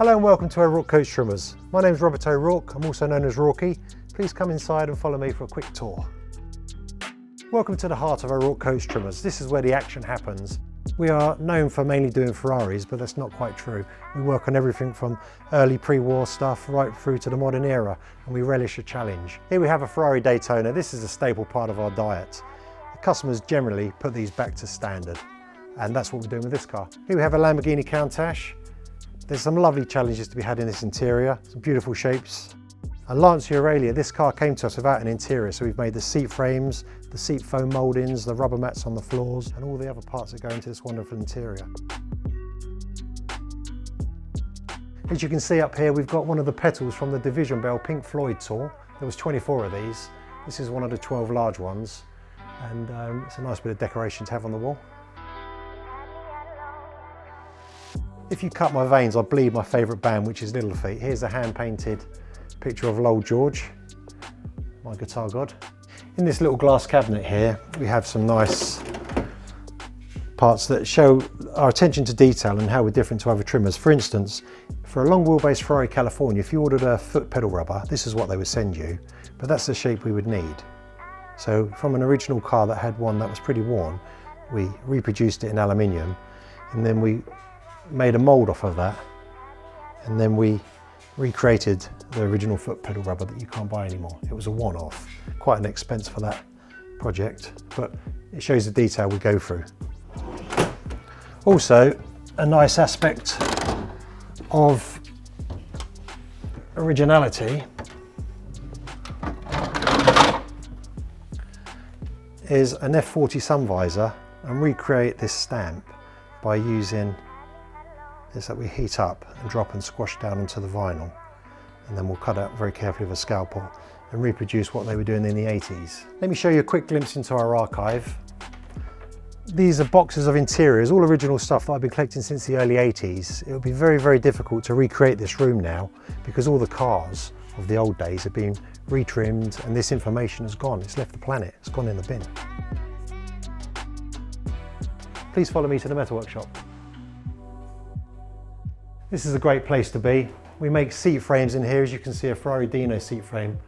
Hello and welcome to O'Rourke Coachtrimmers. My name is Robert O'Rourke, I'm also known as Rourke. Please come inside and follow me for a quick tour. Welcome to the heart of O'Rourke Coachtrimmers. This is where the action happens. We are known for mainly doing Ferraris, but that's not quite true. We work on everything from early pre-war stuff right through to the modern era, and we relish a challenge. Here we have a Ferrari Daytona. This is a staple part of our diet. The customers generally put these back to standard, and that's what we're doing with this car. Here we have a Lamborghini Countach. There's some lovely challenges to be had in this interior, some beautiful shapes. A Lancia Aurelia, this car came to us without an interior, so we've made the seat frames, the seat foam mouldings, the rubber mats on the floors, and all the other parts that go into this wonderful interior. As you can see up here, we've got one of the petals from the Division Bell Pink Floyd tour. There was 24 of these. This is one of the 12 large ones, and it's a nice bit of decoration to have on the wall. If you cut my veins, I'll bleed my favourite band, which is Little Feat. Here's a hand-painted picture of Lowell George, my guitar god. In this little glass cabinet here, we have some nice parts that show our attention to detail and how we're different to other trimmers. For instance, for a long wheelbase Ferrari California, if you ordered a foot pedal rubber, this is what they would send you, but that's the shape we would need. So from an original car that had one that was pretty worn, we reproduced it in aluminium, and then we made a mould off of that, and then we recreated the original foot pedal rubber that you can't buy anymore. It was a one-off, quite an expense for that project, but it shows the detail we go through. Also, a nice aspect of originality is an F40 sun visor, and recreate this stamp by using this that we heat up and drop and squash down onto the vinyl, and then we'll cut out very carefully with a scalpel and reproduce what they were doing in the 80s. Let me show you a quick glimpse into our archive. These are boxes of interiors, all original stuff that I've been collecting since the early 80s. It would be very, very difficult to recreate this room now because all the cars of the old days have been retrimmed and this information has gone. It's left the planet, it's gone in the bin. Please follow me to the metal workshop. This is a great place to be. We make seat frames in here. As you can see, a Ferrari Dino seat frame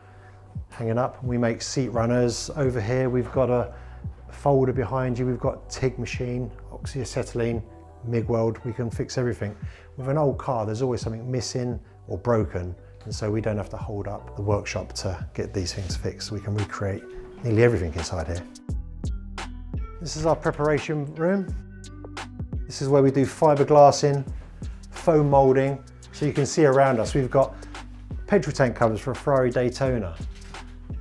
hanging up. We make seat runners. Over here we've got a folder behind you. We've got TIG machine, oxyacetylene, MIG weld. We can fix everything. With an old car, there's always something missing or broken, and so we don't have to hold up the workshop to get these things fixed. We can recreate nearly everything inside here. This is our preparation room. This is where we do fiberglassing, foam moulding. So you can see around us we've got petrol tank covers for a Ferrari Daytona,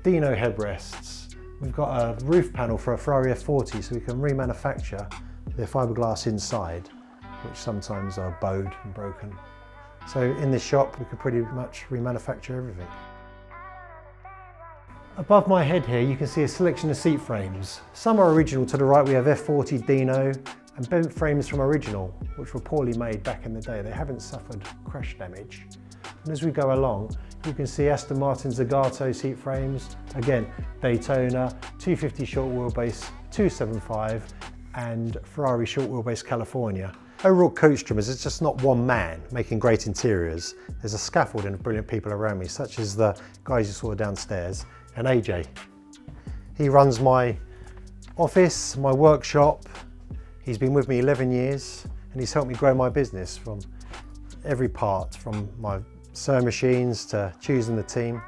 Dino headrests, we've got a roof panel for a Ferrari F40, so we can remanufacture the fiberglass inside, which sometimes are bowed and broken. So in this shop we can pretty much remanufacture everything. Above my head here you can see a selection of seat frames. Some are original. To the right we have F40 Dino and bent frames from original, which were poorly made back in the day. They haven't suffered crash damage. And as we go along, you can see Aston Martin Zagato seat frames, again, Daytona, 250 short wheelbase, 275, and Ferrari short wheelbase California. O'Rourke Coachtrimmers is just not one man making great interiors. There's a scaffolding of brilliant people around me, such as the guys you saw downstairs, and AJ. He runs my office, my workshop. He's been with me 11 years and he's helped me grow my business from every part, from my sewing machines to choosing the team,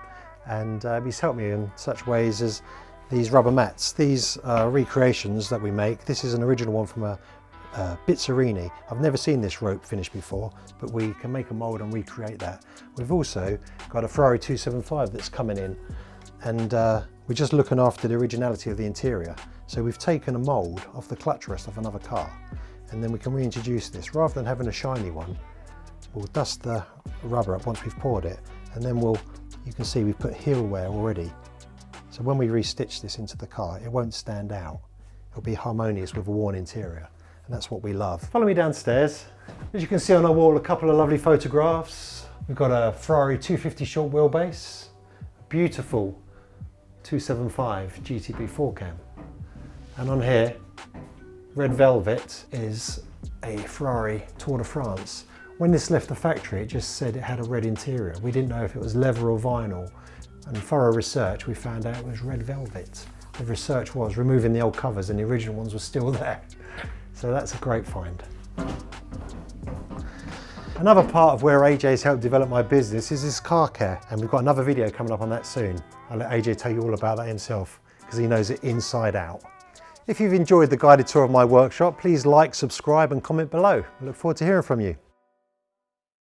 and he's helped me in such ways as these rubber mats. These are recreations that we make. This is an original one from a Bizzarini. I've never seen this rope finished before, but we can make a mould and recreate that. We've also got a Ferrari 275 that's coming in, and we're just looking after the originality of the interior. So we've taken a mould off the clutch rest of another car, and then we can reintroduce this. Rather than having a shiny one, we'll dust the rubber up once we've poured it, and then you can see we've put heel wear already. So when we restitch this into the car, it won't stand out. It'll be harmonious with a worn interior, and that's what we love. Follow me downstairs. As you can see on our wall, a couple of lovely photographs. We've got a Ferrari 250 short wheelbase, a beautiful 275 GTB 4cam. And on here, red velvet, is a Ferrari Tour de France When this left the factory, it just said it had a red interior. We didn't know if it was leather or vinyl. And thorough research, we found out it was red velvet. The research was removing the old covers and the original ones were still there. So that's a great find. Another part of where AJ's helped develop my business is this car care, and we've got another video coming up on that soon. I'll let AJ tell you all about that himself because he knows it inside out. If you've enjoyed the guided tour of my workshop, please like, subscribe and comment below. I look forward to hearing from you.